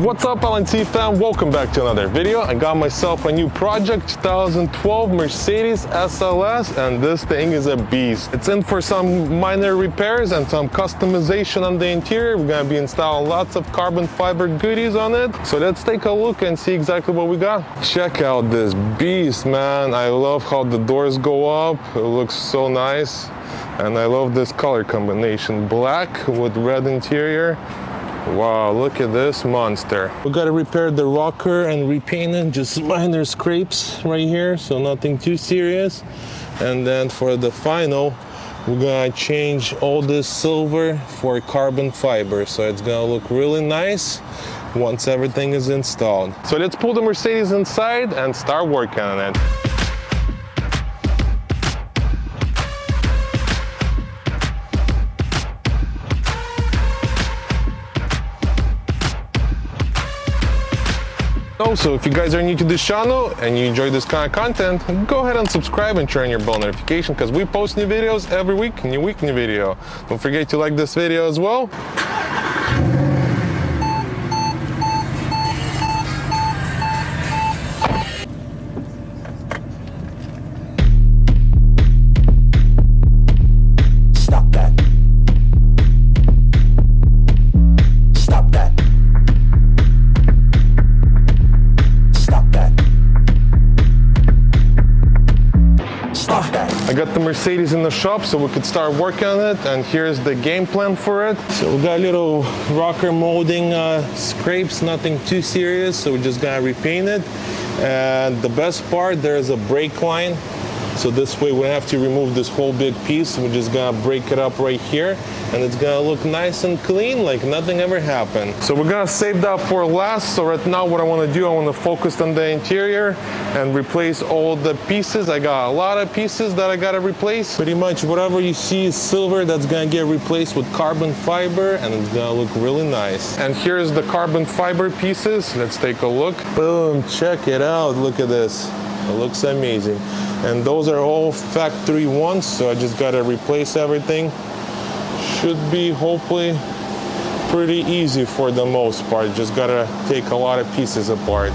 What's up, LNC fam? Welcome back to another video. I got myself a new project, 2012 Mercedes SLS, and this thing is a beast. It's in for some minor repairs and some customization on the interior. We're gonna be installing lots of carbon fiber goodies on it. So let's take a look and see exactly what we got. Check out this beast, man. I love how the doors go up. It looks so nice. And I love this color combination, black with red interior. Wow, look at this monster. We gotta repair the rocker and repaint it, just minor scrapes right here, so nothing too serious. And then for the final, we're gonna change all this silver for carbon fiber, so it's gonna look really nice once everything is installed. So let's pull the Mercedes inside and start working on it. Also, if you guys are new to this channel and you enjoy this kind of content, go ahead and subscribe and turn your bell notification because we post new videos every week, new video. Don't forget to like this video as well. I got the Mercedes in the shop so we could start working on it, and here's the game plan for it. So we got little rocker molding scrapes, nothing too serious, so we just gotta repaint it. And the best part, there's a brake line, so this way we don't have to remove this whole big piece. We're just gonna break it up right here, and it's gonna look nice and clean, like nothing ever happened. So we're gonna save that for last. So right now what I wanna do, I wanna focus on the interior and replace all the pieces. I got a lot of pieces that I gotta replace. Pretty much whatever you see is silver, that's gonna get replaced with carbon fiber, and it's gonna look really nice. And here's the carbon fiber pieces. Let's take a look. Boom, check it out, look at this. It looks amazing. And those are all factory ones, so I just gotta replace everything. Should be hopefully pretty easy for the most part. Just gotta take a lot of pieces apart.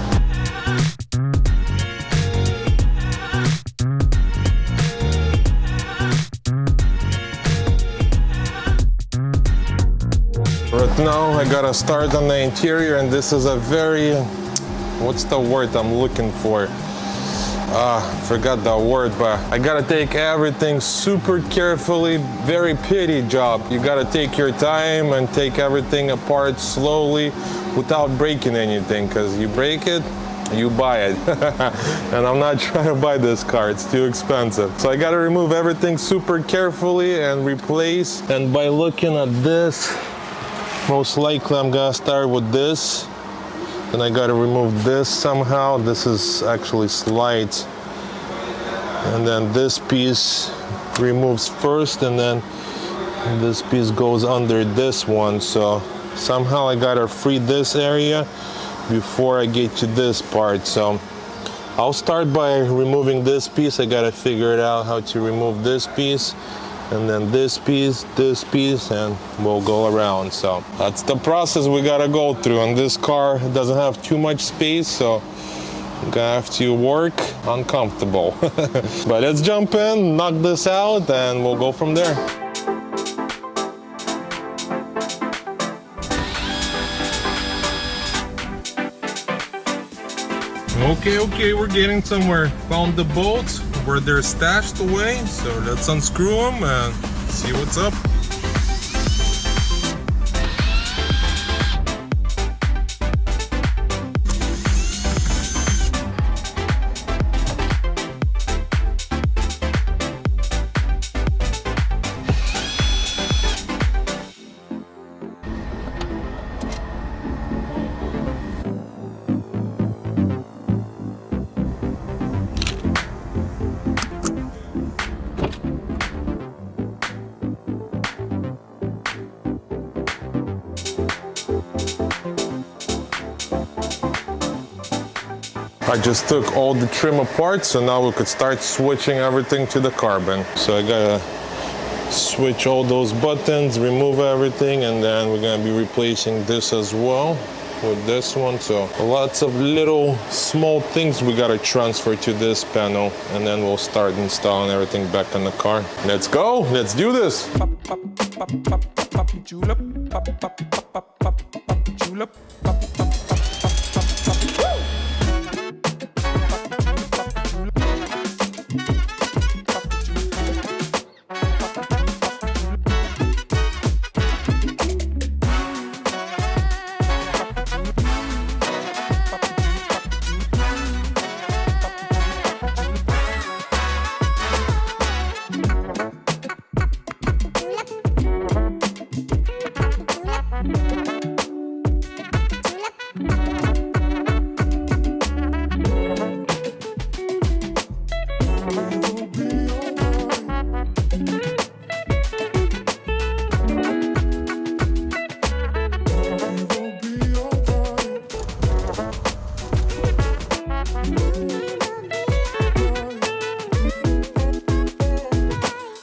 Right now I gotta start on the interior, and this is a very, what's the word I'm looking for? Forgot that word, but I gotta take everything super carefully, very pity job. You gotta take your time and take everything apart slowly without breaking anything, because you break it, you buy it. And I'm not trying to buy this car, it's too expensive. So I gotta remove everything super carefully and replace. And by looking at this, most likely I'm gonna start with this. And I gotta remove this somehow. This is actually slides. And then this piece removes first, and then this piece goes under this one. So somehow I gotta free this area before I get to this part. So I'll start by removing this piece. I gotta figure it out how to remove this piece. And then this piece, and we'll go around. So that's the process we gotta go through. And this car doesn't have too much space, so I'm gonna have to work uncomfortable. But let's jump in, knock this out, and we'll go from there. Okay, we're getting somewhere. Found the bolts where they're stashed away, so let's unscrew them and see what's up. I just took all the trim apart, so now we could start switching everything to the carbon. So I gotta switch all those buttons, remove everything, and then we're gonna be replacing this as well. with this one. So lots of little small things we gotta transfer to this panel, and then we'll start installing everything back on the car. Let's go, let's do this.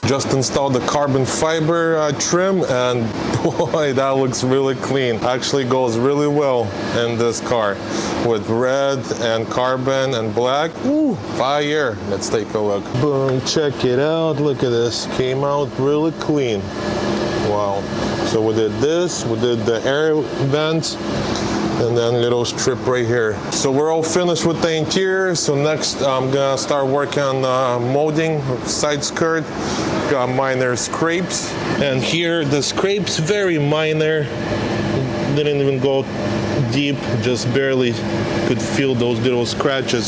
Just installed the carbon fiber trim, and boy, that looks really clean. Actually goes really well in this car with red and carbon and black. Ooh, fire. Let's take a look. Boom, check it out. Look at this. Came out really clean. Wow. So we did this, we did the air vents, and then little strip right here. So we're all finished with the interior. So next I'm gonna start working on molding side skirt. Got minor scrapes, and here the scrapes very minor, didn't even go deep, just barely could feel those little scratches.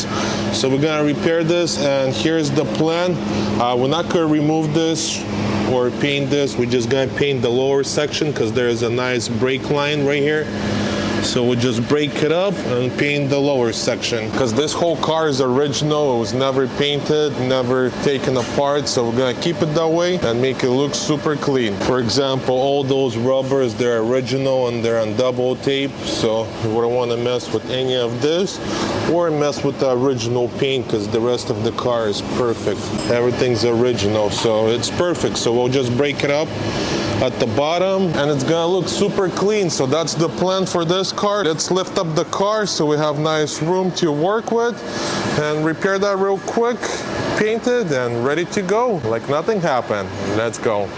So we're gonna repair this, and here's the plan. We're not gonna remove this or paint this, we're just gonna paint the lower section because there's a nice brake line right here. So we'll just break it up and paint the lower section, because this whole car is original. It was never painted, never taken apart. So we're gonna keep it that way and make it look super clean. For example, all those rubbers, they're original and they're on double tape. So we wouldn't want to mess with any of this or mess with the original paint, because the rest of the car is perfect. Everything's original, so it's perfect. So we'll just break it up at the bottom and it's gonna look super clean. So that's the plan for this car. Let's lift up the car so we have nice room to work with and repair that real quick, paint it, and ready to go like nothing happened. Let's go.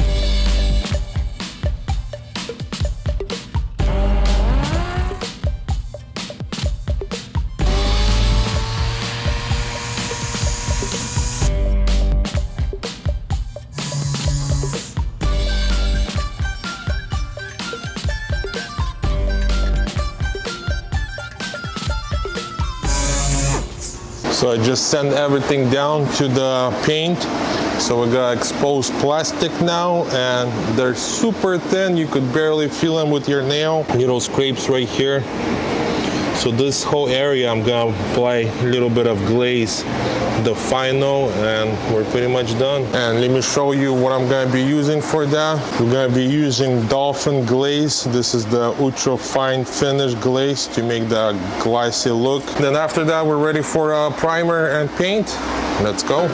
So I just sent everything down to the paint. So we got exposed plastic now, and they're super thin. You could barely feel them with your nail. Little scrapes right here. So this whole area, I'm gonna apply a little bit of glaze, the final, and we're pretty much done. And let me show you what I'm gonna be using for that. We're gonna be using Dolphin glaze. This is the ultra fine finish glaze to make the glossy look. Then after that, we're ready for a primer and paint. Let's go.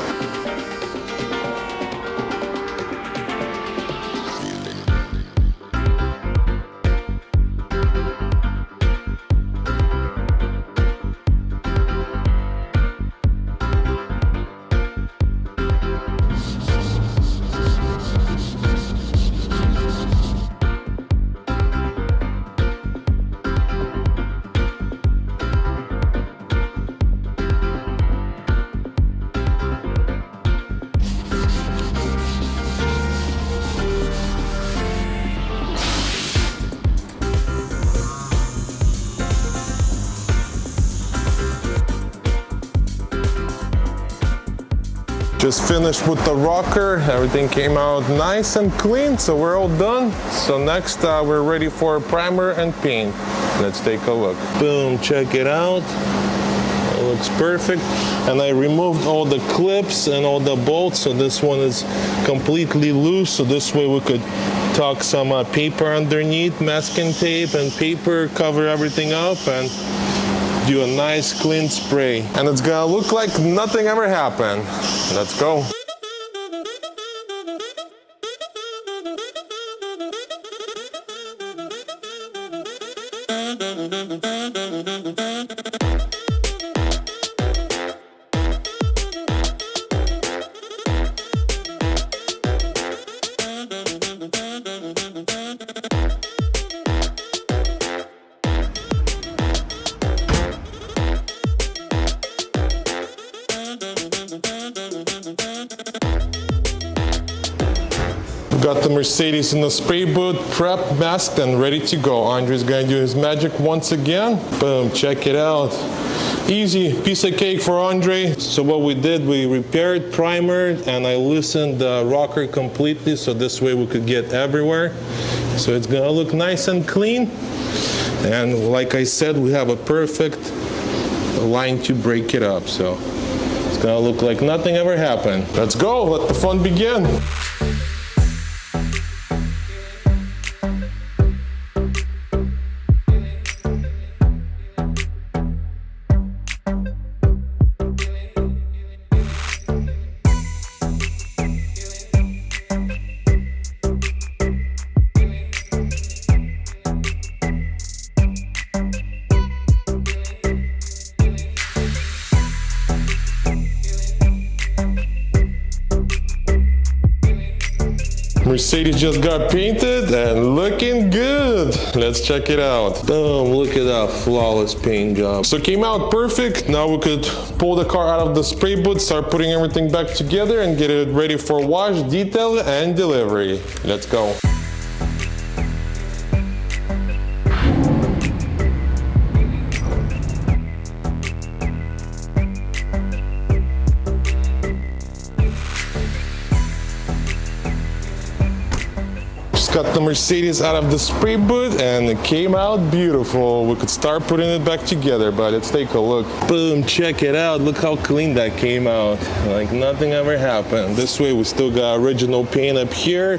Just finished with the rocker. Everything came out nice and clean, so we're all done. So next we're ready for primer and paint. Let's take a look. Boom, check it out. It looks perfect. And I removed all the clips and all the bolts, so this one is completely loose. So this way we could tuck some paper underneath, masking tape and paper, cover everything up, and do a nice clean spray. And it's gonna look like nothing ever happened. Let's go. We got the Mercedes in the spray booth, prepped, masked, and ready to go. Andre's gonna do his magic once again. Boom, check it out. Easy, piece of cake for Andre. So what we did, we repaired, primered, and I loosened the rocker completely so this way we could get everywhere. So it's gonna look nice and clean. And like I said, we have a perfect line to break it up. So it's gonna look like nothing ever happened. Let's go, let the fun begin. Mercedes just got painted and looking good. Let's check it out. Boom, look at that flawless paint job. So it came out perfect. Now we could pull the car out of the spray booth, start putting everything back together and get it ready for wash, detail, and delivery. Let's go. Got the Mercedes out of the spray booth and it came out beautiful. We could start putting it back together, but let's take a look. Boom, check it out. Look how clean that came out. Like nothing ever happened. This way we still got original paint up here.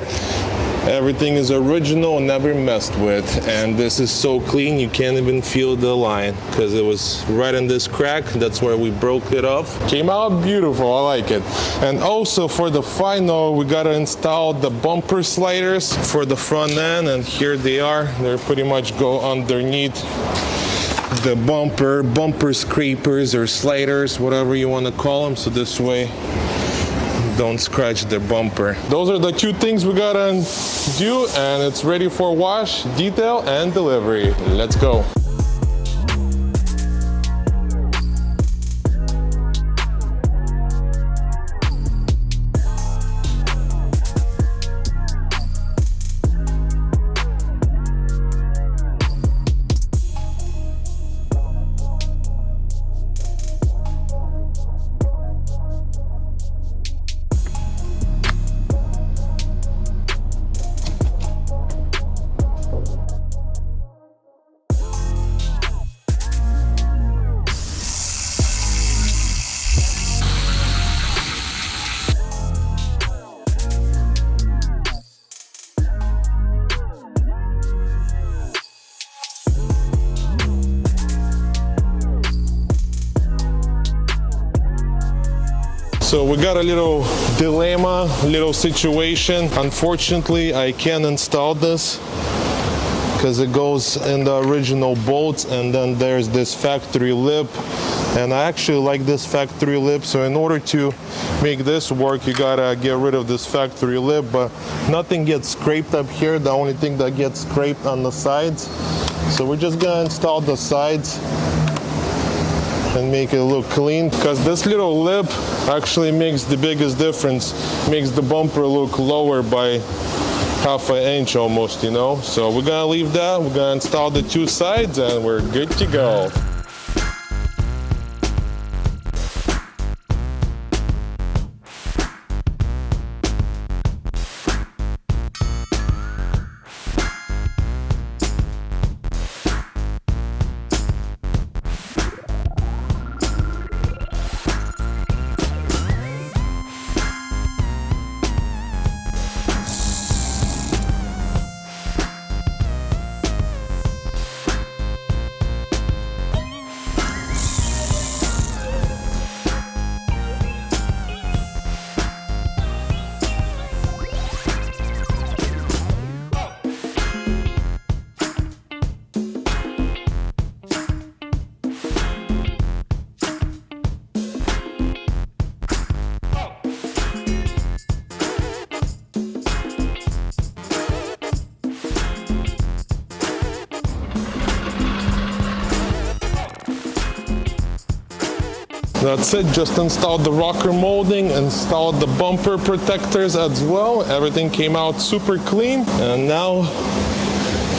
Everything is original, never messed with. And this is so clean you can't even feel the line because it was right in this crack. That's where we broke it off. Came out beautiful, I like it. And also for the final, we gotta install the bumper sliders for the front end, and here they are. They pretty much go underneath the bumper scrapers or sliders, whatever you want to call them. So this way don't scratch the bumper. Those are the two things we gotta do, and it's ready for wash, detail, and delivery. Let's go. So we got a little dilemma, little situation. Unfortunately, I can't install this because it goes in the original bolts, and then there's this factory lip. And I actually like this factory lip, so in order to make this work, you gotta get rid of this factory lip, but nothing gets scraped up here. The only thing that gets scraped on the sides. So we're just gonna install the sides and make it look clean, because this little lip actually makes the biggest difference, makes the bumper look lower by half an inch almost, you know. So we're gonna leave that, we're gonna install the two sides, and we're good to go. That's it, just installed the rocker molding, installed the bumper protectors as well. Everything came out super clean, and now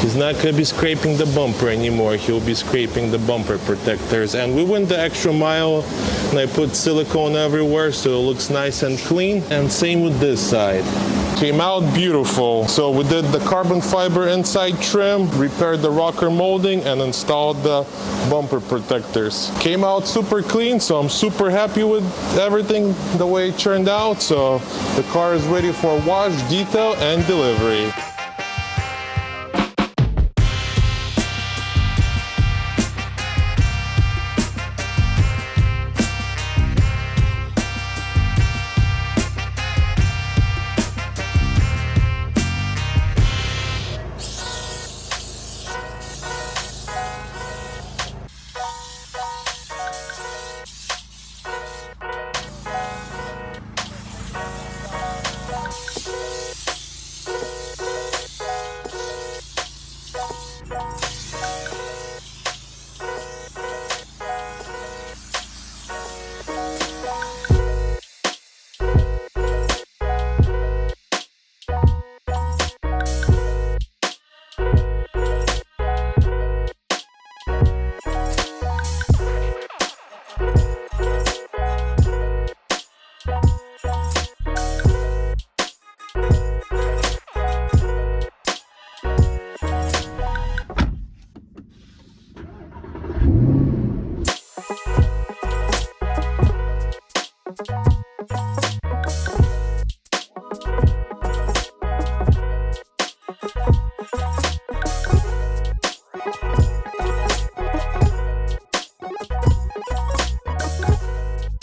he's not going to be scraping the bumper anymore. He'll be scraping the bumper protectors. And we went the extra mile, and I put silicone everywhere so it looks nice and clean. And same with this side. Came out beautiful. So we did the carbon fiber inside trim, repaired the rocker molding, and installed the bumper protectors. Came out super clean, so I'm super happy with everything the way it turned out. So the car is ready for wash, detail, and delivery.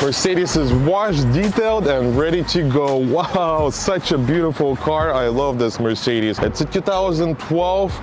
Mercedes is washed, detailed, and ready to go. Wow, such a beautiful car. I love this Mercedes. It's a 2012,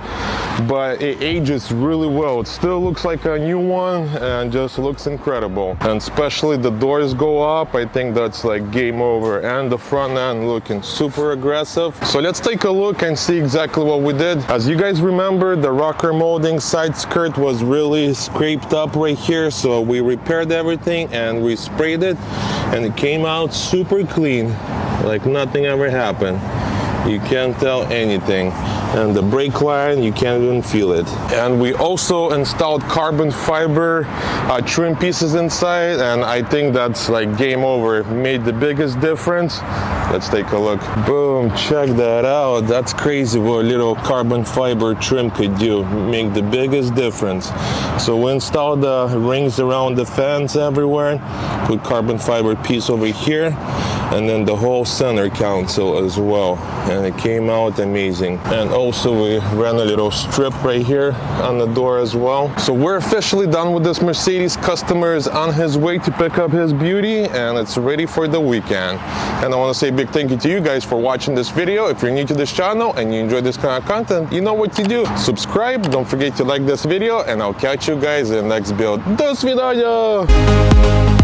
but it ages really well. It still looks like a new one and just looks incredible. And especially the doors go up, I think that's like game over. And the front end looking super aggressive. So let's take a look and see exactly what we did. As you guys remember, the rocker molding side skirt was really scraped up right here. So we repaired everything and we sprayed it, and it came out super clean, like nothing ever happened. You can't tell anything. And the brake line, you can't even feel it. And we also installed carbon fiber trim pieces inside, and I think that's like game over. It made the biggest difference. Let's take a look. Boom, check that out. That's crazy what a little carbon fiber trim could do. Make the biggest difference. So we installed the rings around the fans everywhere. Put carbon fiber piece over here, and then the whole center console as well. And it came out amazing. And also we ran a little strip right here on the door as well. So we're officially done with this Mercedes. Customer is on his way to pick up his beauty, and it's ready for the weekend. And I want to say a big thank you to you guys for watching this video. If you're new to this channel and you enjoy this kind of content, you know what to do. Subscribe, don't forget to like this video, and I'll catch you guys in the next build. До свидания!